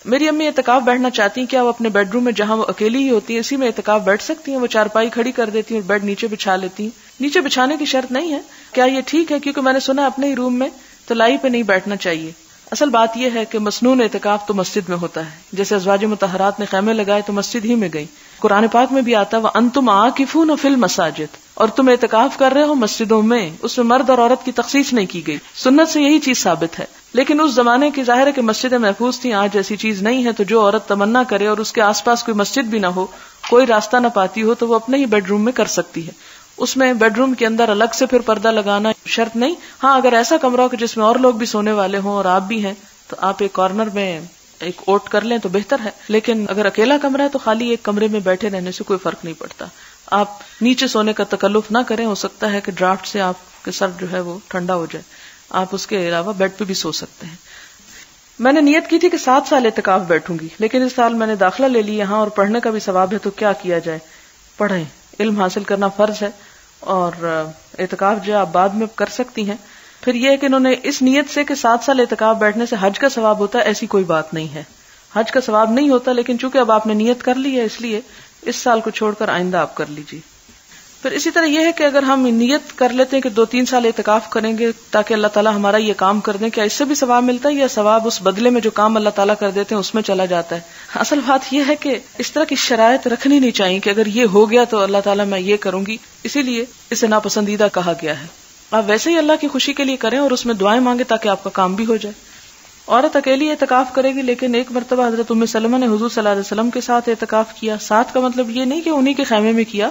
میری امی اعتکاف بیٹھنا چاہتی ہیں، کیا وہ اپنے بیڈ روم میں جہاں وہ اکیلی ہی ہوتی ہیں اسی میں اعتکاف بیٹھ سکتی ہیں؟ وہ چارپائی کھڑی کر دیتی ہیں اور بیڈ نیچے بچھا لیتی ہیں. نیچے بچھانے کی شرط نہیں ہے. کیا یہ ٹھیک ہے؟ کیونکہ میں نے سنا اپنے ہی روم میں تو لائی پہ نہیں بیٹھنا چاہیے. اصل بات یہ ہے کہ مسنون اعتکاف تو مسجد میں ہوتا ہے. جیسے ازواج مطہرات نے خیمے لگائے تو مسجد ہی میں گئی. قرآن پاک میں بھی آتا ہے وَأَنْتُمْ عَاكِفُونَ فِي الْمَسَاجِدِ، اور تم اعتکاف کر رہے ہو مسجدوں میں. اس میں مرد اور عورت کی تخصیص نہیں کی گئی. سنت سے یہی چیز ثابت ہے. لیکن اس زمانے کی ظاہر ہے کہ مسجدیں محفوظ تھیں، آج ایسی چیز نہیں ہے. تو جو عورت تمنا کرے اور اس کے آس پاس کوئی مسجد بھی نہ ہو، کوئی راستہ نہ پاتی ہو، تو وہ اپنے ہی بیڈ روم میں کر سکتی ہے. اس میں بیڈ روم کے اندر الگ سے پھر پردہ لگانا شرط نہیں. ہاں اگر ایسا کمرہ ہو کہ جس میں اور لوگ بھی سونے والے ہوں اور آپ بھی ہیں تو آپ ایک کارنر میں ایک اوٹ کر لیں تو بہتر ہے. لیکن اگر اکیلا کمرہ ہے تو خالی ایک کمرے میں بیٹھے رہنے سے کوئی فرق نہیں پڑتا. آپ نیچے سونے کا تکلف نہ کریں. ہو سکتا ہے کہ ڈرافٹ سے آپ کے سر جو ہے وہ ٹھنڈا ہو جائے. آپ اس کے علاوہ بیڈ پہ بھی سو سکتے ہیں. میں نے نیت کی تھی کہ 7 سال اعتکاف بیٹھوں گی، لیکن اس سال میں نے داخلہ لے لی یہاں اور پڑھنے کا بھی ثواب ہے. تو کیا کیا جائے؟ پڑھیں. علم حاصل کرنا فرض ہے اور اعتکاف جو آپ بعد میں کر سکتی ہیں. پھر یہ کہ انہوں نے اس نیت سے کہ 7 سال اعتکاف بیٹھنے سے حج کا ثواب ہوتا ہے، ایسی کوئی بات نہیں ہے. حج کا ثواب نہیں ہوتا، لیکن چونکہ اب آپ نے نیت کر لی ہے اس لیے اس سال کو چھوڑ کر آئندہ آپ کر لیجیے. پھر اسی طرح یہ ہے کہ اگر ہم نیت کر لیتے ہیں کہ 2-3 سال اعتکاف کریں گے تاکہ اللہ تعالیٰ ہمارا یہ کام کر دیں، کیا اس سے بھی ثواب ملتا ہے یا ثواب اس بدلے میں جو کام اللہ تعالیٰ کر دیتے ہیں اس میں چلا جاتا ہے؟ اصل بات یہ ہے کہ اس طرح کی شرائط رکھنی نہیں چاہیے کہ اگر یہ ہو گیا تو اللہ تعالیٰ میں یہ کروں گی، اسی لیے اسے ناپسندیدہ کہا گیا ہے. آپ ویسے ہی اللہ کی خوشی کے لیے کریں اور اس میں دعائیں مانگیں تاکہ آپ کا کام بھی ہو جائے. عورت اکیلی اعتکاف کرے گی، لیکن ایک مرتبہ حضرت ام سلمہ نے حضور صلی اللہ علیہ وسلم کے ساتھ اعتکاف کیا. ساتھ کا مطلب یہ نہیں کہ انہی کے خیمے میں کیا،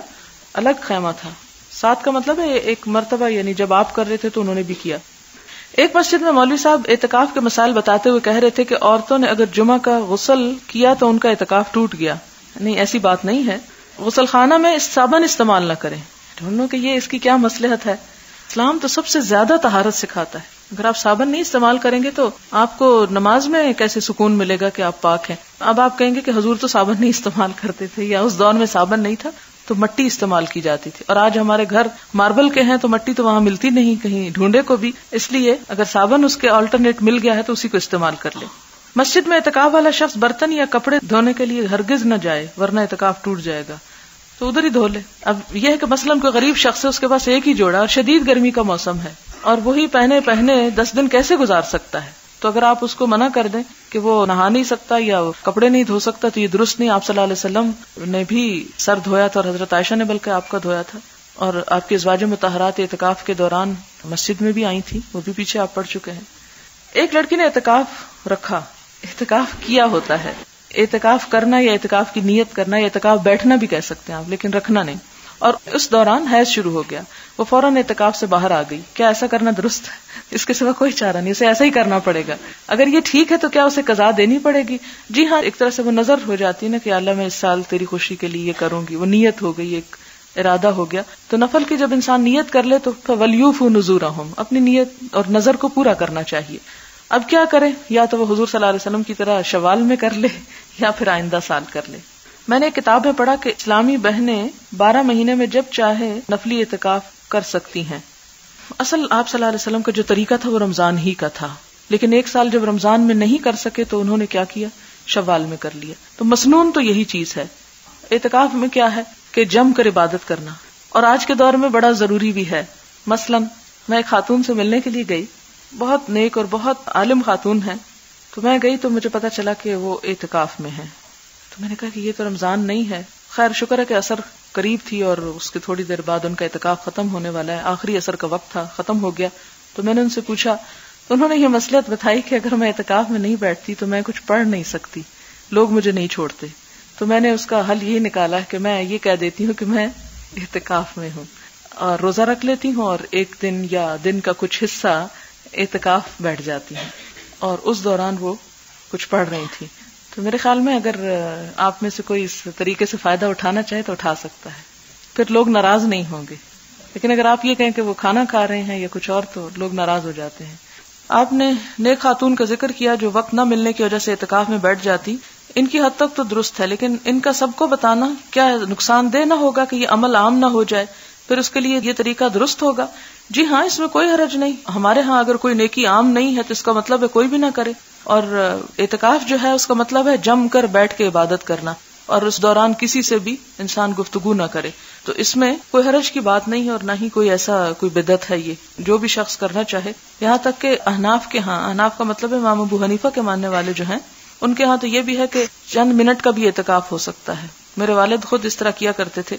الگ خیمہ تھا. ساتھ کا مطلب ہے ایک مرتبہ، یعنی جب آپ کر رہے تھے تو انہوں نے بھی کیا. ایک مسجد میں مولوی صاحب اعتکاف کے مسائل بتاتے ہوئے کہہ رہے تھے کہ عورتوں نے اگر جمعہ کا غسل کیا تو ان کا اعتکاف ٹوٹ گیا. نہیں، ایسی بات نہیں ہے. غسل خانہ میں صابن استعمال نہ کریں. ڈھونڈو کہ یہ اس کی کیا مصلحت ہے. اسلام تو سب سے زیادہ طہارت سکھاتا ہے. اگر آپ صابن نہیں استعمال کریں گے تو آپ کو نماز میں کیسے سکون ملے گا کہ آپ پاک ہیں. اب آپ کہیں گے کہ حضور تو صابن نہیں استعمال کرتے تھے، یا اس دور میں صابن نہیں تھا تو مٹی استعمال کی جاتی تھی، اور آج ہمارے گھر ماربل کے ہیں تو مٹی تو وہاں ملتی نہیں کہیں ڈھونڈے کو بھی. اس لیے اگر صابن اس کے آلٹرنیٹ مل گیا ہے تو اسی کو استعمال کر لے. مسجد میں اعتکاف والا شخص برتن یا کپڑے دھونے کے لیے ہرگز نہ جائے ورنہ اعتکاف ٹوٹ جائے گا. تو ادھر ہی دھو لے. اب یہ ہے کہ مثلاً کوئی غریب شخص ہے، اس کے پاس ایک ہی جوڑا اور شدید گرمی کا موسم ہے اور وہی پہنے 10 دن کیسے گزار سکتا ہے؟ تو اگر آپ اس کو منع کر دیں کہ وہ نہا نہیں سکتا یا کپڑے نہیں دھو سکتا تو یہ درست نہیں. آپ صلی اللہ علیہ وسلم نے بھی سر دھویا تھا اور حضرت عائشہ نے بلکہ آپ کا دھویا تھا. اور آپ کی ازواج مطہرات اعتکاف کے دوران مسجد میں بھی آئی تھی، وہ بھی پیچھے آپ پڑھ چکے ہیں. ایک لڑکی نے اعتکاف رکھا، اعتکاف کیا ہوتا ہے. اعتکاف کرنا یا اعتکاف کی نیت کرنا یا اعتکاف بیٹھنا بھی کہہ سکتے ہیں آپ، لیکن رکھنا نہیں. اور اس دوران حیض شروع ہو گیا، وہ فوراً اعتکاف سے باہر آ گئی. کیا ایسا کرنا درست ہے؟ اس کے سوا کوئی چارہ نہیں، اسے ایسا ہی کرنا پڑے گا. اگر یہ ٹھیک ہے تو کیا اسے قضا دینی پڑے گی؟ جی ہاں، ایک طرح سے وہ نظر ہو جاتی ہے نا کہ اللہ میں اس سال تیری خوشی کے لیے یہ کروں گی. وہ نیت ہو گئی، ایک ارادہ ہو گیا. تو نفل کی جب انسان نیت کر لے تو وَلْيُوفُوا نُذُورَهُمْ، اپنی نیت اور نظر کو پورا کرنا چاہیے. اب کیا کرے؟ یا تو وہ حضور صلی اللہ علیہ وسلم کی طرح شوال میں کر لے یا پھر آئندہ سال کر لے. میں نے ایک کتاب میں پڑھا کہ اسلامی بہنیں 12 مہینے میں جب چاہے نفلی اعتکاف کر سکتی ہیں. اصل آپ صلی اللہ علیہ وسلم کا جو طریقہ تھا وہ رمضان ہی کا تھا، لیکن ایک سال جب رمضان میں نہیں کر سکے تو انہوں نے کیا کیا؟ شوال میں کر لیا. تو مسنون تو یہی چیز ہے. اعتکاف میں کیا ہے کہ جم کر عبادت کرنا، اور آج کے دور میں بڑا ضروری بھی ہے. مثلا میں ایک خاتون سے ملنے کے لیے گئی، بہت نیک اور بہت عالم خاتون ہے. تو میں گئی تو مجھے پتا چلا کہ وہ اعتکاف میں ہے. تو میں نے کہا کہ یہ تو رمضان نہیں ہے. خیر شکر ہے کہ عصر قریب تھی اور اس کے تھوڑی دیر بعد ان کا اعتکاف ختم ہونے والا ہے، آخری عصر کا وقت تھا، ختم ہو گیا. تو میں نے ان سے پوچھا تو انہوں نے یہ مصلحت بتائی کہ اگر میں اعتکاف میں نہیں بیٹھتی تو میں کچھ پڑھ نہیں سکتی، لوگ مجھے نہیں چھوڑتے. تو میں نے اس کا حل یہی نکالا کہ میں یہ کہہ دیتی ہوں کہ میں اعتکاف میں ہوں اور روزہ رکھ لیتی ہوں اور ایک دن یا دن کا کچھ حصہ اعتکاف بیٹھ جاتی ہوں. اور اس دوران وہ کچھ پڑھ رہی تھی. تو میرے خیال میں اگر آپ میں سے کوئی اس طریقے سے فائدہ اٹھانا چاہے تو اٹھا سکتا ہے، پھر لوگ ناراض نہیں ہوں گے. لیکن اگر آپ یہ کہیں کہ وہ کھانا کھا رہے ہیں یا کچھ اور تو لوگ ناراض ہو جاتے ہیں. آپ نے نیک خاتون کا ذکر کیا جو وقت نہ ملنے کی وجہ سے اعتکاف میں بیٹھ جاتی. ان کی حد تک تو درست ہے، لیکن ان کا سب کو بتانا کیا نقصان دہ نہ ہوگا کہ یہ عمل عام نہ ہو جائے؟ پھر اس کے لیے یہ طریقہ درست ہوگا. جی ہاں، اس میں کوئی حرج نہیں. ہمارے ہاں اگر کوئی نیکی عام نہیں ہے تو اس کا مطلب ہے کوئی بھی نہ کرے. اور اعتکاف جو ہے اس کا مطلب ہے جم کر بیٹھ کے عبادت کرنا، اور اس دوران کسی سے بھی انسان گفتگو نہ کرے. تو اس میں کوئی حرج کی بات نہیں ہے اور نہ ہی کوئی ایسا کوئی بدعت ہے. یہ جو بھی شخص کرنا چاہے، یہاں تک کہ احناف کا مطلب ہے امام ابو حنیفہ کے ماننے والے جو ہیں ان کے ہاں تو یہ بھی ہے کہ چند منٹ کا بھی اعتکاف ہو سکتا ہے. میرے والد خود اس طرح کیا کرتے تھے،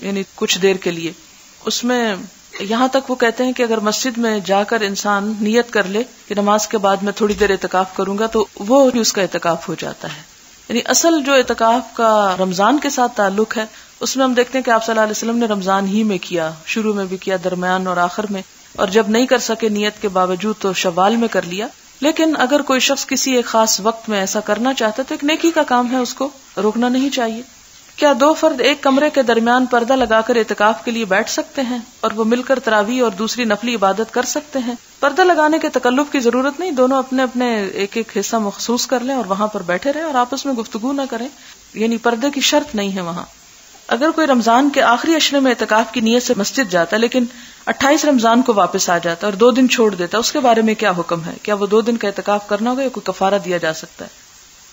یعنی کچھ دیر کے لیے. اس میں یہاں تک وہ کہتے ہیں کہ اگر مسجد میں جا کر انسان نیت کر لے کہ نماز کے بعد میں تھوڑی دیر اعتکاف کروں گا تو وہ بھی اس کا اعتکاف ہو جاتا ہے. یعنی اصل جو اعتکاف کا رمضان کے ساتھ تعلق ہے اس میں ہم دیکھتے ہیں کہ آپ صلی اللہ علیہ وسلم نے رمضان ہی میں کیا، شروع میں بھی کیا، درمیان اور آخر میں، اور جب نہیں کر سکے نیت کے باوجود تو شوال میں کر لیا. لیکن اگر کوئی شخص کسی ایک خاص وقت میں ایسا کرنا چاہتا تو ایک نیکی کا کام ہے، اس کو روکنا نہیں چاہیے. کیا دو فرد ایک کمرے کے درمیان پردہ لگا کر اعتکاف کے لیے بیٹھ سکتے ہیں اور وہ مل کر تراویح اور دوسری نفلی عبادت کر سکتے ہیں؟ پردہ لگانے کے تکلف کی ضرورت نہیں، دونوں اپنے اپنے ایک ایک حصہ مخصوص کر لیں اور وہاں پر بیٹھے رہیں اور آپس میں گفتگو نہ کریں. یعنی پردے کی شرط نہیں ہے وہاں. اگر کوئی رمضان کے آخری عشرے میں اعتکاف کی نیت سے مسجد جاتا ہے لیکن 28 رمضان کو واپس آ جاتا ہے اور 2 دن چھوڑ دیتا ہے، اس کے بارے میں کیا حکم ہے؟ کیا وہ 2 دن کا اعتکاف کرنا ہوگا یا کوئی کفارہ دیا جا سکتا ہے؟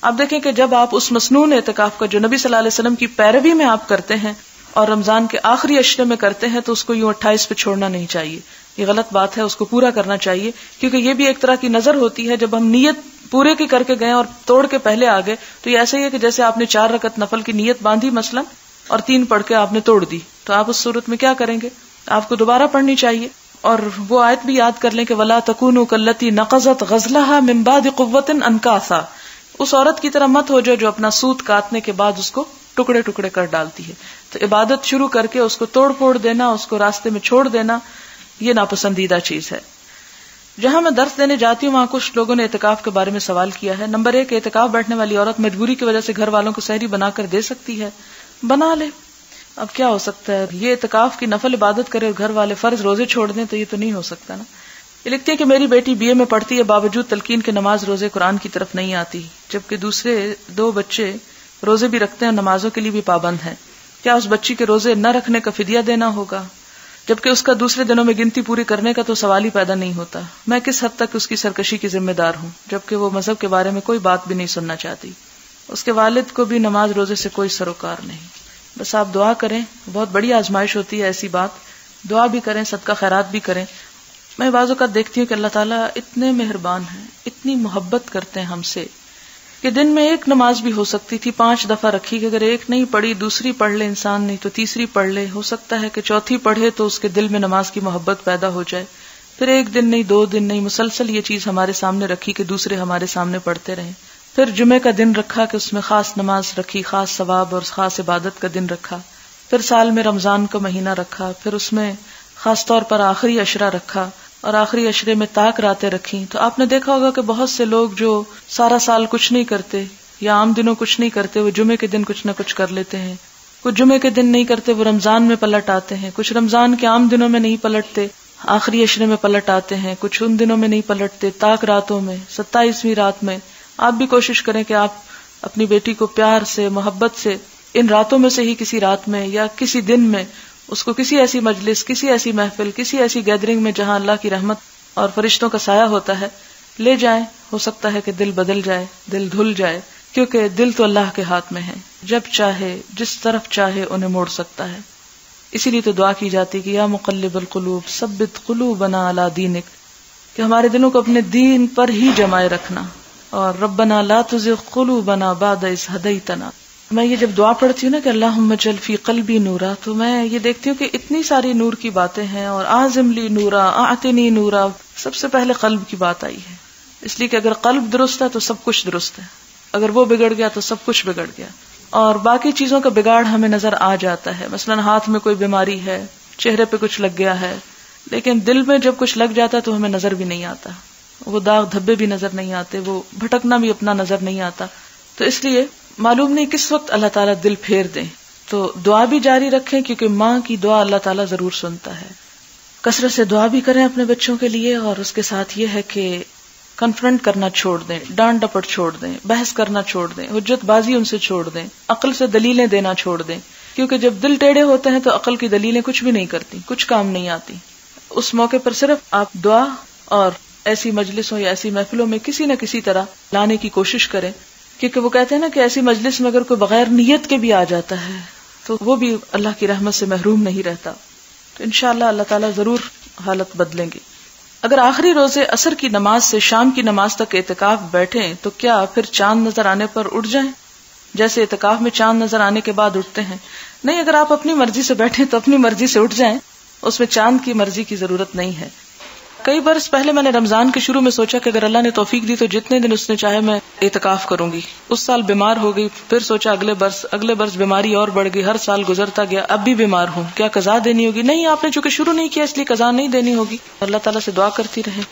آپ دیکھیں کہ جب آپ اس مسنون اعتکاف کا جو نبی صلی اللہ علیہ وسلم کی پیروی میں آپ کرتے ہیں اور رمضان کے آخری عشرے میں کرتے ہیں تو اس کو یوں 28 پہ چھوڑنا نہیں چاہیے. یہ غلط بات ہے، اس کو پورا کرنا چاہیے، کیونکہ یہ بھی ایک طرح کی نظر ہوتی ہے. جب ہم نیت پورے کی کر کے گئے اور توڑ کے پہلے آ گئے تو یہ ایسا ہی ہے کہ جیسے آپ نے 4 رکعت نفل کی نیت باندھی مثلا اور 3 پڑھ کے آپ نے توڑ دی، تو آپ اس صورت میں کیا کریں گے؟ آپ کو دوبارہ پڑھنی چاہیے. اور وہ آیت بھی یاد کر لیں کہ وَلَا تَكُونُوا كَالَّتِي نَقَضَتْ غَزْلَهَا مِن بَعْدِ قُوَّةٍ أَنْكَاثًا. اس عورت کی طرح مت ہو جو اپنا سوت کاٹنے کے بعد اس کو ٹکڑے ٹکڑے کر ڈالتی ہے. تو عبادت شروع کر کے اس کو توڑ پھوڑ دینا، اس کو راستے میں چھوڑ دینا، یہ ناپسندیدہ چیز ہے. جہاں میں درس دینے جاتی ہوں وہاں کچھ لوگوں نے اعتکاف کے بارے میں سوال کیا ہے. نمبر 1، اعتکاف بیٹھنے والی عورت مجبوری کی وجہ سے گھر والوں کو سحری بنا کر دے سکتی ہے؟ بنا لے، اب کیا ہو سکتا ہے. یہ اعتکاف کی نفل عبادت کرے اور گھر والے فرض روزے چھوڑ دیں تو یہ تو نہیں ہو سکتا نا. یہ لکھتے ہیں کہ میری بیٹی BA میں پڑھتی ہے، باوجود تلقین کے نماز روزے قرآن کی طرف نہیں آتی، جبکہ دوسرے 2 بچے روزے بھی رکھتے ہیں اور نمازوں کے لیے بھی پابند ہیں. کیا اس بچی کے روزے نہ رکھنے کا فدیہ دینا ہوگا؟ جبکہ اس کا دوسرے دنوں میں گنتی پوری کرنے کا تو سوال ہی پیدا نہیں ہوتا. میں کس حد تک اس کی سرکشی کی ذمہ دار ہوں جبکہ وہ مذہب کے بارے میں کوئی بات بھی نہیں سننا چاہتی؟ اس کے والد کو بھی نماز روزے سے کوئی سروکار نہیں. بس آپ دعا کریں، بہت بڑی آزمائش ہوتی ہے ایسی بات. دعا بھی کریں، صدقہ خیرات بھی کریں. میں بعض اوقات دیکھتی ہوں کہ اللہ تعالیٰ اتنے مہربان ہیں، اتنی محبت کرتے ہیں ہم سے کہ دن میں 1 نماز بھی ہو سکتی تھی 5 دفعہ رکھی کہ اگر 1 نہیں پڑھی دوسری پڑھ لے انسان، نہیں تو تیسری پڑھ لے، ہو سکتا ہے کہ چوتھی پڑھے تو اس کے دل میں نماز کی محبت پیدا ہو جائے. پھر 1 دن نہیں 2 دن نہیں، مسلسل یہ چیز ہمارے سامنے رکھی کہ دوسرے ہمارے سامنے پڑھتے رہیں. پھر جمعے کا دن رکھا کہ اس میں خاص نماز رکھی، خاص ثواب اور خاص عبادت کا دن رکھا. پھر سال میں رمضان کا مہینہ رکھا، پھر اس میں خاص طور پر آخری عشرہ رکھا اور آخری عشرے میں طاق راتیں رکھی. تو آپ نے دیکھا ہوگا کہ بہت سے لوگ جو سارا سال کچھ نہیں کرتے یا عام دنوں کچھ نہیں کرتے، وہ جمعے کے دن کچھ نہ کچھ کر لیتے ہیں. کچھ جمعے کے دن نہیں کرتے، وہ رمضان میں پلٹ آتے ہیں. کچھ رمضان کے عام دنوں میں نہیں پلٹتے، آخری عشرے میں پلٹ آتے ہیں. کچھ ان دنوں میں نہیں پلٹتے، طاق راتوں میں، 27ویں رات میں. آپ بھی کوشش کریں کہ آپ اپنی بیٹی کو پیار سے، محبت سے ان راتوں میں سے ہی کسی رات میں یا کسی دن میں اس کو کسی ایسی مجلس، کسی ایسی محفل، کسی ایسی گیدرنگ میں جہاں اللہ کی رحمت اور فرشتوں کا سایہ ہوتا ہے لے جائیں. ہو سکتا ہے کہ دل بدل جائے، دل دھل جائے، کیونکہ دل تو اللہ کے ہاتھ میں ہے، جب چاہے جس طرف چاہے انہیں موڑ سکتا ہے. اسی لیے تو دعا کی جاتی کہ یا مقلب القلوب ثبت قلوبنا علی دینک، کہ ہمارے دلوں کو اپنے دین پر ہی جمائے رکھنا. اور ربنا لا تزغ قلوبنا بعد اذ ہدیتنا. میں یہ جب دعا پڑھتی ہوں نا کہ اللہم اجعل فی قلبی نورا، تو میں یہ دیکھتی ہوں کہ اتنی ساری نور کی باتیں ہیں اور اعظم لی نورا اعطنی نورا، سب سے پہلے قلب کی بات آئی ہے. اس لیے کہ اگر قلب درست ہے تو سب کچھ درست ہے، اگر وہ بگڑ گیا تو سب کچھ بگڑ گیا. اور باقی چیزوں کا بگاڑ ہمیں نظر آ جاتا ہے، مثلا ہاتھ میں کوئی بیماری ہے، چہرے پہ کچھ لگ گیا ہے، لیکن دل میں جب کچھ لگ جاتا ہے تو ہمیں نظر بھی نہیں آتا، وہ داغ دھبے بھی نظر نہیں آتے، وہ بھٹکنا بھی اپنا نظر نہیں آتا. تو اس لیے معلوم نہیں کس وقت اللہ تعالیٰ دل پھیر دیں. تو دعا بھی جاری رکھیں کیونکہ ماں کی دعا اللہ تعالیٰ ضرور سنتا ہے. کثرت سے دعا بھی کریں اپنے بچوں کے لیے، اور اس کے ساتھ یہ ہے کہ کنفرنٹ کرنا چھوڑ دیں، ڈانٹ ڈپٹ چھوڑ دیں، بحث کرنا چھوڑ دیں، حجت بازی ان سے چھوڑ دیں، عقل سے دلیلیں دینا چھوڑ دیں. کیونکہ جب دل ٹیڑھے ہوتے ہیں تو عقل کی دلیلیں کچھ بھی نہیں کرتی، کچھ کام نہیں آتی. اس موقع پر صرف آپ دعا اور ایسی مجلسوں یا ایسی محفلوں میں کسی نہ کسی طرح لانے کی کوشش کریں، کیونکہ وہ کہتے ہیں نا کہ ایسی مجلس میں اگر کوئی بغیر نیت کے بھی آ جاتا ہے تو وہ بھی اللہ کی رحمت سے محروم نہیں رہتا. تو انشاءاللہ اللہ تعالیٰ ضرور حالت بدلیں گے. اگر آخری روزے عصر کی نماز سے شام کی نماز تک اعتکاف بیٹھیں تو کیا پھر چاند نظر آنے پر اٹھ جائیں، جیسے اعتکاف میں چاند نظر آنے کے بعد اٹھتے ہیں؟ نہیں، اگر آپ اپنی مرضی سے بیٹھیں تو اپنی مرضی سے اٹھ جائیں، اس میں چاند کی مرضی کی ضرورت نہیں ہے. کئی برس پہلے میں نے رمضان کے شروع میں سوچا کہ اگر اللہ نے توفیق دی تو جتنے دن اس نے چاہے میں اعتکاف کروں گی. اس سال بیمار ہو گئی، پھر سوچا اگلے برس بیماری اور بڑھ گئی، ہر سال گزرتا گیا، اب بھی بیمار ہوں، کیا قضا دینی ہوگی؟ نہیں، آپ نے چونکہ شروع نہیں کیا اس لیے قضا نہیں دینی ہوگی. اللہ تعالیٰ سے دعا کرتی رہیں.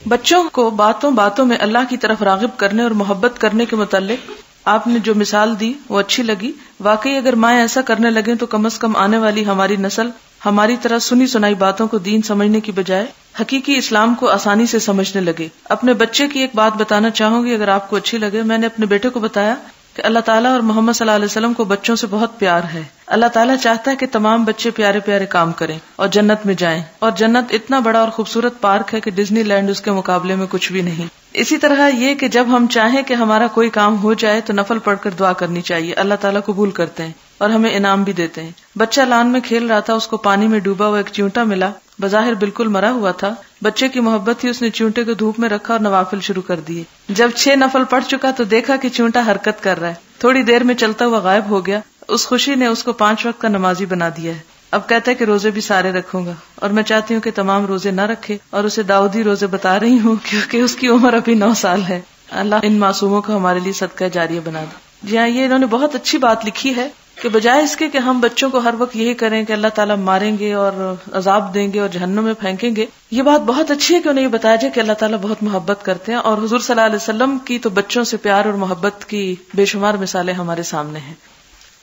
بچوں کو باتوں میں اللہ کی طرف راغب کرنے اور محبت کرنے کے متعلق آپ نے جو مثال دی وہ اچھی لگی. واقعی اگر مائیں ایسا کرنے لگیں تو کم از کم آنے والی ہماری نسل ہماری طرح سنی سنائی باتوں کو دین سمجھنے کی بجائے حقیقی اسلام کو آسانی سے سمجھنے لگے. اپنے بچے کی ایک بات بتانا چاہوں گی اگر آپ کو اچھی لگے. میں نے اپنے بیٹے کو بتایا کہ اللہ تعالیٰ اور محمد صلی اللہ علیہ وسلم کو بچوں سے بہت پیار ہے. اللہ تعالیٰ چاہتا ہے کہ تمام بچے پیارے پیارے کام کریں اور جنت میں جائیں، اور جنت اتنا بڑا اور خوبصورت پارک ہے کہ ڈزنی لینڈ اس کے مقابلے میں کچھ بھی نہیں. اسی طرح یہ کہ جب ہم چاہیں کہ ہمارا کوئی کام ہو جائے تو نفل پڑھ کر دعا کرنی چاہیے. اللہ تعالیٰ قبول کرتے ہیں اور ہمیں انعام بھی دیتے ہیں. بچہ لان میں کھیل رہا تھا، اس کو پانی میں ڈوبا ہوا ایک چیونٹا ملا، بظاہر بالکل مرا ہوا تھا. بچے کی محبت تھی، اس نے چیونٹے کو دھوپ میں رکھا اور نوافل شروع کر دیے. جب 6 نفل پڑھ چکا تو دیکھا کہ چیونٹا حرکت کر رہا ہے. تھوڑی دیر میں چلتا ہوا غائب ہو گیا. اس خوشی نے اس کو 5 وقت کا نمازی بنا دیا ہے. اب کہتا ہے کہ روزے بھی سارے رکھوں گا، اور میں چاہتی ہوں کہ تمام روزے نہ رکھے اور اسے داؤدی روزے بتا رہی ہوں کیونکہ اس کی عمر ابھی 9 سال ہے. اللہ ان معصوموں کو ہمارے لیے صدقہ جاریہ بنا دے. جی ہاں، یہ انہوں نے بہت اچھی بات لکھی ہے کہ بجائے اس کے کہ ہم بچوں کو ہر وقت یہی کریں کہ اللہ تعالیٰ ماریں گے اور عذاب دیں گے اور جہنم میں پھینکیں گے، یہ بات بہت اچھی ہے کہ انہیں یہ بتایا جائے کہ اللہ تعالیٰ بہت محبت کرتے ہیں. اور حضور صلی اللہ علیہ وسلم کی تو بچوں سے پیار اور محبت کی بے شمار مثالیں ہمارے سامنے ہیں.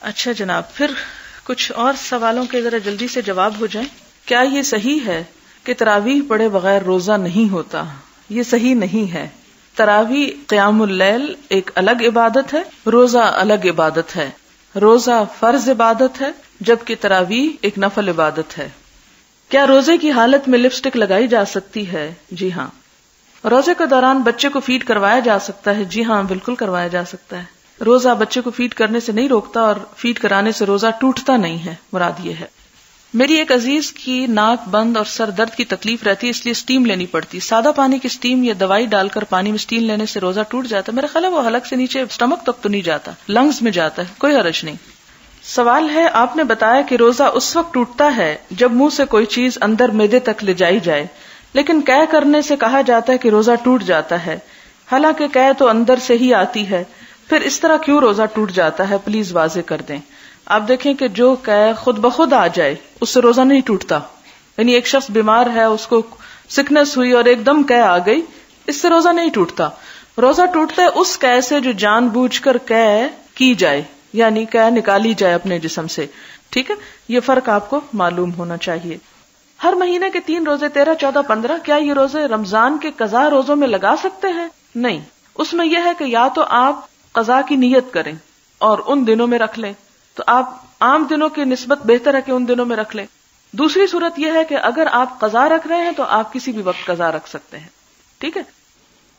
اچھا جناب، پھر کچھ اور سوالوں کے ذرا جلدی سے جواب ہو جائیں. کیا یہ صحیح ہے کہ تراویح پڑھے بغیر روزہ نہیں ہوتا؟ یہ صحیح نہیں ہے. تراویح قیام اللیل ایک الگ عبادت ہے، روزہ الگ عبادت ہے. روزہ فرض عبادت ہے جبکہ تراویح ایک نفل عبادت ہے. کیا روزے کی حالت میں لپسٹک لگائی جا سکتی ہے؟ جی ہاں. روزے کے دوران بچے کو فیڈ کروایا جا سکتا ہے. جی ہاں، بالکل کروایا جا سکتا ہے. روزہ بچے کو فیڈ کرنے سے نہیں روکتا اور فیڈ کرانے سے روزہ ٹوٹتا نہیں ہے، مراد یہ ہے. میری ایک عزیز کی ناک بند اور سر درد کی تکلیف رہتی ہے، اس لیے اسٹیم لینی پڑتی. سادہ پانی کی اسٹیم یا دوائی ڈال کر پانی میں اسٹیم لینے سے روزہ ٹوٹ جاتا ہے؟ میرا خیال ہے وہ حلق سے نیچے اسٹمک تک تو نہیں جاتا، لنگز میں جاتا ہے، کوئی حرج نہیں. سوال ہے، آپ نے بتایا کہ روزہ اس وقت ٹوٹتا ہے جب منہ سے کوئی چیز اندر معدے تک لے جائی جائے، لیکن قے کرنے سے کہا جاتا ہے کہ روزہ ٹوٹ جاتا ہے، حالانکہ قے تو اندر سے ہی آتی ہے. پھر اس طرح کیوں روزہ ٹوٹ جاتا ہے؟ پلیز واضح کر دیں. آپ دیکھیں کہ جو قے خود بخود آ جائے اس سے روزہ نہیں ٹوٹتا. یعنی ایک شخص بیمار ہے، اس کو سکنس ہوئی اور ایک دم قے آ گئی، اس سے روزہ نہیں ٹوٹتا. روزہ ٹوٹتا ہے اس قے سے جو جان بوجھ کر قے کی جائے، یعنی قے نکالی جائے اپنے جسم سے. ٹھیک ہے، یہ فرق آپ کو معلوم ہونا چاہیے. ہر مہینے کے 3 روزے 13, 14, 15 کیا یہ روزے رمضان کے قضا روزوں میں لگا سکتے ہیں؟ نہیں. اس میں یہ ہے کہ یا تو آپ قضا کی نیت کریں اور ان دنوں میں رکھ لیں، تو آپ عام دنوں کی نسبت بہتر ہے کہ ان دنوں میں رکھ لیں. دوسری صورت یہ ہے کہ اگر آپ قضا رکھ رہے ہیں تو آپ کسی بھی وقت قضا رکھ سکتے ہیں. ٹھیک ہے.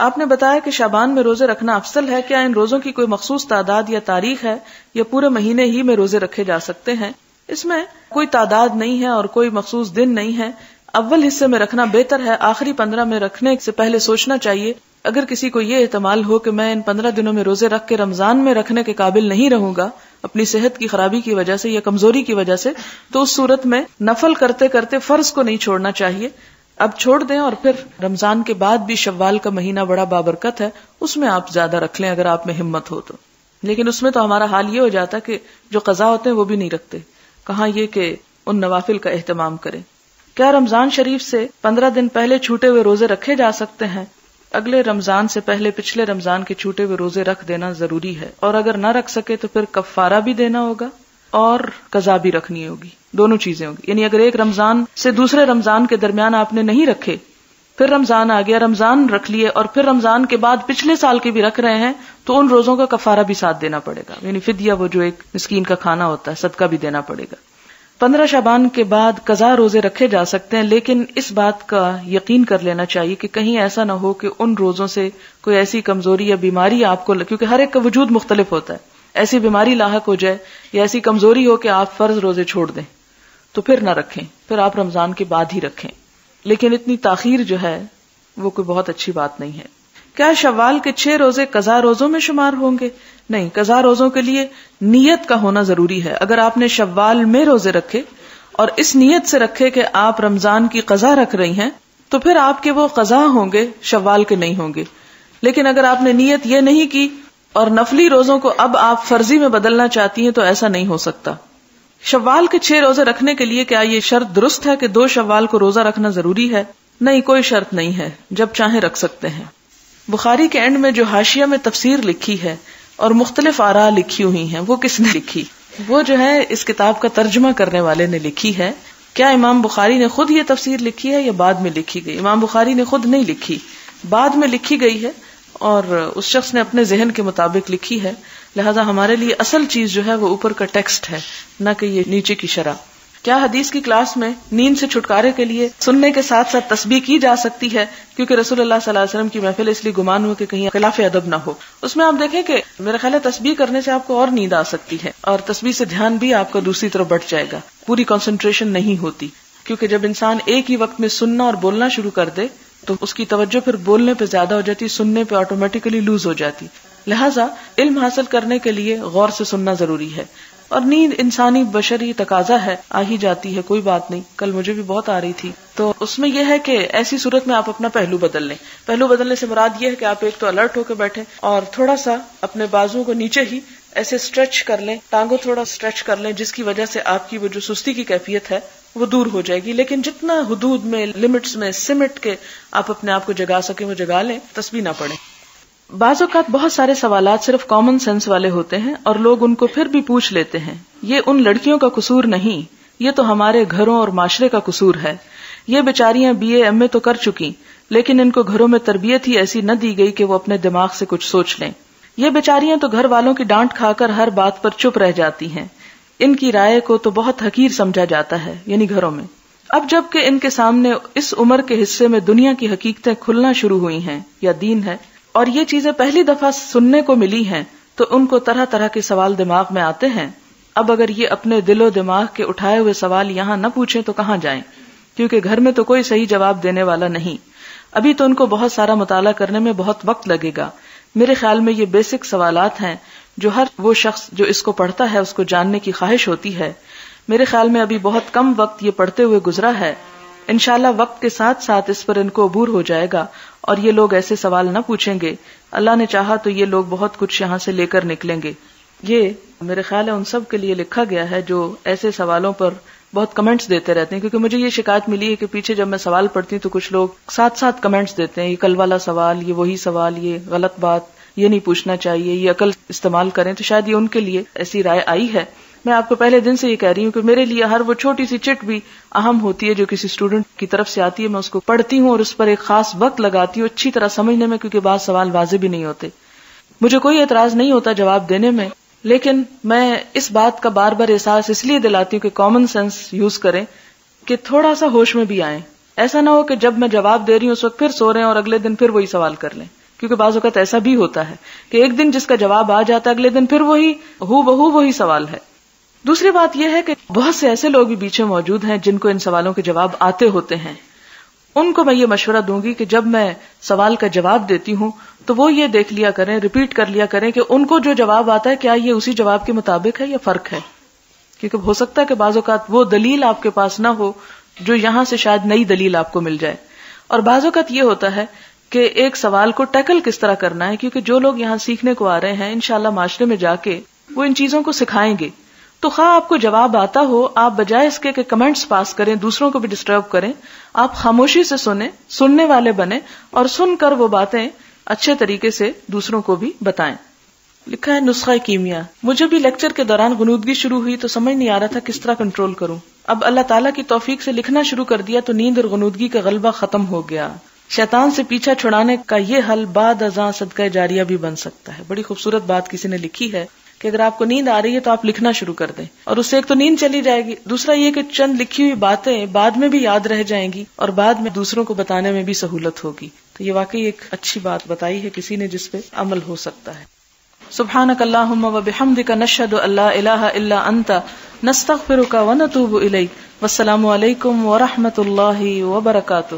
آپ نے بتایا کہ شعبان میں روزے رکھنا افضل ہے. کیا ان روزوں کی کوئی مخصوص تعداد یا تاریخ ہے یا پورے مہینے ہی میں روزے رکھے جا سکتے ہیں؟ اس میں کوئی تعداد نہیں ہے اور کوئی مخصوص دن نہیں ہے. اول حصے میں رکھنا بہتر ہے، آخری 15 میں رکھنے سے پہلے سوچنا چاہیے. اگر کسی کو یہ احتمال ہو کہ میں ان 15 دنوں میں روزے رکھ کے رمضان میں رکھنے کے قابل نہیں رہوں گا اپنی صحت کی خرابی کی وجہ سے یا کمزوری کی وجہ سے، تو اس صورت میں نفل کرتے کرتے فرض کو نہیں چھوڑنا چاہیے. اب چھوڑ دیں اور پھر رمضان کے بعد بھی شوال کا مہینہ بڑا بابرکت ہے، اس میں آپ زیادہ رکھ لیں اگر آپ میں ہمت ہو تو. لیکن اس میں تو ہمارا حال یہ ہو جاتا کہ جو قضا ہوتے ہیں وہ بھی نہیں رکھتے، کہاں یہ کہ ان نوافل کا اہتمام کریں. کیا رمضان شریف سے 15 دن پہلے چھوٹے ہوئے روزے رکھے جا سکتے ہیں؟ اگلے رمضان سے پہلے پچھلے رمضان کے چھوٹے ہوئے روزے رکھ دینا ضروری ہے، اور اگر نہ رکھ سکے تو پھر کفارہ بھی دینا ہوگا اور قضا بھی رکھنی ہوگی. دونوں چیزیں ہوگی. یعنی اگر ایک رمضان سے دوسرے رمضان کے درمیان آپ نے نہیں رکھے، پھر رمضان آ گیا، رمضان رکھ لیے اور پھر رمضان کے بعد پچھلے سال کے بھی رکھ رہے ہیں، تو ان روزوں کا کفارہ بھی ساتھ دینا پڑے گا. یعنی فدیہ، وہ جو ایک مسکین کا کھانا ہوتا ہے، صدقہ بھی دینا پڑے گا. 15 شعبان کے بعد قضا روزے رکھے جا سکتے ہیں، لیکن اس بات کا یقین کر لینا چاہیے کہ کہیں ایسا نہ ہو کہ ان روزوں سے کوئی ایسی کمزوری یا بیماری آپ کو، کیونکہ ہر ایک کا وجود مختلف ہوتا ہے، ایسی بیماری لاحق ہو جائے یا ایسی کمزوری ہو کہ آپ فرض روزے چھوڑ دیں تو پھر نہ رکھیں، پھر آپ رمضان کے بعد ہی رکھیں. لیکن اتنی تاخیر جو ہے وہ کوئی بہت اچھی بات نہیں ہے. کیا شوال کے 6 روزے قضا روزوں میں شمار ہوں گے؟ نہیں، قضا روزوں کے لیے نیت کا ہونا ضروری ہے. اگر آپ نے شوال میں روزے رکھے اور اس نیت سے رکھے کہ آپ رمضان کی قضا رکھ رہی ہیں تو پھر آپ کے وہ قضا ہوں گے، شوال کے نہیں ہوں گے. لیکن اگر آپ نے نیت یہ نہیں کی اور نفلی روزوں کو اب آپ فرضی میں بدلنا چاہتی ہیں تو ایسا نہیں ہو سکتا. شوال کے 6 روزے رکھنے کے لیے کیا یہ شرط درست ہے کہ 2 شوال کو روزہ رکھنا ضروری ہے؟ نہیں، کوئی شرط نہیں ہے، جب چاہیں رکھ سکتے ہیں. بخاری کے اینڈ میں جو حاشیہ میں تفسیر لکھی ہے اور مختلف آراء لکھی ہوئی ہیں، وہ کس نے لکھی؟ وہ جو ہے اس کتاب کا ترجمہ کرنے والے نے لکھی ہے. کیا امام بخاری نے خود یہ تفسیر لکھی ہے یا بعد میں لکھی گئی؟ امام بخاری نے خود نہیں لکھی، بعد میں لکھی گئی ہے اور اس شخص نے اپنے ذہن کے مطابق لکھی ہے. لہذا ہمارے لیے اصل چیز جو ہے وہ اوپر کا ٹیکسٹ ہے، نہ کہ یہ نیچے کی شرح. کیا حدیث کی کلاس میں نیند سے چھٹکارے کے لیے سننے کے ساتھ ساتھ تسبیح کی جا سکتی ہے؟ کیونکہ رسول اللہ صلی اللہ علیہ وسلم کی محفل اس لیے گمان ہو کہ کہیں خلاف ادب نہ ہو. اس میں آپ دیکھیں کہ میرا خیال ہے تسبیح کرنے سے آپ کو اور نیند آ سکتی ہے اور تسبیح سے دھیان بھی آپ کا دوسری طرف بٹ جائے گا، پوری کنسنٹریشن نہیں ہوتی. کیونکہ جب انسان ایک ہی وقت میں سننا اور بولنا شروع کر دے تو اس کی توجہ پھر بولنے پہ زیادہ ہو جاتی، سننے پہ آٹومیٹیکلی لوز ہو جاتی. لہٰذا علم حاصل کرنے کے لیے غور سے سننا ضروری ہے. اور نیند انسانی بشری تقاضا ہے، آ ہی جاتی ہے، کوئی بات نہیں. کل مجھے بھی بہت آ رہی تھی. تو اس میں یہ ہے کہ ایسی صورت میں آپ اپنا پہلو بدل لیں. پہلو بدلنے سے مراد یہ ہے کہ آپ ایک تو الرٹ ہو کے بیٹھیں اور تھوڑا سا اپنے بازو کو نیچے ہی ایسے اسٹریچ کر لیں، ٹانگوں تھوڑا اسٹریچ کر لیں، جس کی وجہ سے آپ کی وہ جو سستی کی کیفیت ہے وہ دور ہو جائے گی. لیکن جتنا حدود میں، لمٹس میں سمٹ کے آپ اپنے آپ کو جگا سکیں وہ جگا لیں، تسبیح نہ پڑھیں. بعض اوقات بہت سارے سوالات صرف کامن سینس والے ہوتے ہیں اور لوگ ان کو پھر بھی پوچھ لیتے ہیں. یہ ان لڑکیوں کا قصور نہیں، یہ تو ہمارے گھروں اور معاشرے کا قصور ہے. یہ بیچاریاں BA MA تو کر چکی، لیکن ان کو گھروں میں تربیت ہی ایسی نہ دی گئی کہ وہ اپنے دماغ سے کچھ سوچ لیں. یہ بیچاریاں تو گھر والوں کی ڈانٹ کھا کر ہر بات پر چپ رہ جاتی ہیں. ان کی رائے کو تو بہت حقیر سمجھا جاتا ہے، یعنی گھروں میں. اب جب کہ ان کے سامنے اس عمر کے حصے میں دنیا کی حقیقتیں کھلنا شروع ہوئی ہیں یا دین ہے اور یہ چیزیں پہلی دفعہ سننے کو ملی ہیں تو ان کو طرح طرح کے سوال دماغ میں آتے ہیں. اب اگر یہ اپنے دل و دماغ کے اٹھائے ہوئے سوال یہاں نہ پوچھیں تو کہاں جائیں، کیونکہ گھر میں تو کوئی صحیح جواب دینے والا نہیں. ابھی تو ان کو بہت سارا مطالعہ کرنے میں بہت وقت لگے گا. میرے خیال میں یہ بیسک سوالات ہیں جو ہر وہ شخص جو اس کو پڑھتا ہے اس کو جاننے کی خواہش ہوتی ہے. میرے خیال میں ابھی بہت کم وقت یہ پڑھتے ہوئے گزرا ہے. انشاءاللہ وقت کے ساتھ ساتھ اس پر ان کو عبور ہو جائے گا اور یہ لوگ ایسے سوال نہ پوچھیں گے. اللہ نے چاہا تو یہ لوگ بہت کچھ یہاں سے لے کر نکلیں گے. یہ میرے خیال ہے ان سب کے لیے لکھا گیا ہے جو ایسے سوالوں پر بہت کمنٹس دیتے رہتے ہیں، کیونکہ مجھے یہ شکایت ملی ہے کہ پیچھے جب میں سوال پڑھتی ہوں تو کچھ لوگ ساتھ ساتھ کمنٹس دیتے ہیں، یہ کل والا سوال، یہ وہی سوال، یہ غلط بات، یہ نہیں پوچھنا چاہیے، یہ عقل استعمال کریں. تو شاید یہ ان کے لیے ایسی رائے آئی ہے. میں آپ کو پہلے دن سے یہ کہہ رہی ہوں کہ میرے لیے ہر وہ چھوٹی سی چٹ بھی اہم ہوتی ہے جو کسی اسٹوڈنٹ کی طرف سے آتی ہے. میں اس کو پڑھتی ہوں اور اس پر ایک خاص وقت لگاتی ہوں اچھی طرح سمجھنے میں، کیونکہ بعض سوال واضح بھی نہیں ہوتے. مجھے کوئی اعتراض نہیں ہوتا جواب دینے میں، لیکن میں اس بات کا بار بار احساس اس لیے دلاتی ہوں کہ کامن سینس یوز کریں، کہ تھوڑا سا ہوش میں بھی آئیں. ایسا نہ ہو کہ جب میں جواب دے رہی ہوں اس وقت پھر سو رہے ہیں اور اگلے دن پھر وہی سوال کر لیں، کیونکہ بعض اوقات ایسا بھی ہوتا ہے کہ ایک دن جس کا جواب آ جاتا ہے اگلے دن پھر وہی بہو وہی سوال ہے. دوسری بات یہ ہے کہ بہت سے ایسے لوگ بھی پیچھے موجود ہیں جن کو ان سوالوں کے جواب آتے ہوتے ہیں. ان کو میں یہ مشورہ دوں گی کہ جب میں سوال کا جواب دیتی ہوں تو وہ یہ دیکھ لیا کریں، ریپیٹ کر لیا کریں کہ ان کو جو جواب آتا ہے کیا یہ اسی جواب کے مطابق ہے یا فرق ہے. کیونکہ ہو سکتا ہے کہ بعض اوقات وہ دلیل آپ کے پاس نہ ہو جو یہاں سے شاید نئی دلیل آپ کو مل جائے. اور بعض اوقات یہ ہوتا ہے کہ ایک سوال کو ٹیکل کس طرح کرنا ہے، کیونکہ جو لوگ یہاں سیکھنے کو آ رہے ہیں انشاءاللہ معاشرے میں جا کے وہ ان چیزوں کو سکھائیں گے. تو خواہ آپ کو جواب آتا ہو، آپ بجائے اس کے کہ کمنٹس پاس کریں، دوسروں کو بھی ڈسٹرب کریں، آپ خاموشی سے سنیں، سننے والے بنیں اور سن کر وہ باتیں اچھے طریقے سے دوسروں کو بھی بتائیں. لکھا ہے نسخہ کیمیا. مجھے بھی لیکچر کے دوران غنودگی شروع ہوئی تو سمجھ نہیں آ رہا تھا کس طرح کنٹرول کروں. اب اللہ تعالیٰ کی توفیق سے لکھنا شروع کر دیا تو نیند اور غنودگی کا غلبہ ختم ہو گیا. شیطان سے پیچھا چھڑانے کا یہ حل بعد ازاں صدقہ جاریہ بھی بن سکتا ہے. بڑی خوبصورت بات کسی نے لکھی ہے. کہ اگر آپ کو نیند آ رہی ہے تو آپ لکھنا شروع کر دیں، اور اس سے ایک تو نیند چلی جائے گی، دوسرا یہ کہ چند لکھی ہوئی باتیں بعد میں بھی یاد رہ جائیں گی اور بعد میں دوسروں کو بتانے میں بھی سہولت ہوگی. تو یہ واقعی ایک اچھی بات بتائی ہے کسی نے جس پہ عمل ہو سکتا ہے. سبحانک اللہم و بحمدک نشہد ان لا الہ الا انت نستغفرک و نتوب الیک. والسلام علیکم ورحمۃ اللہ وبرکاتہ.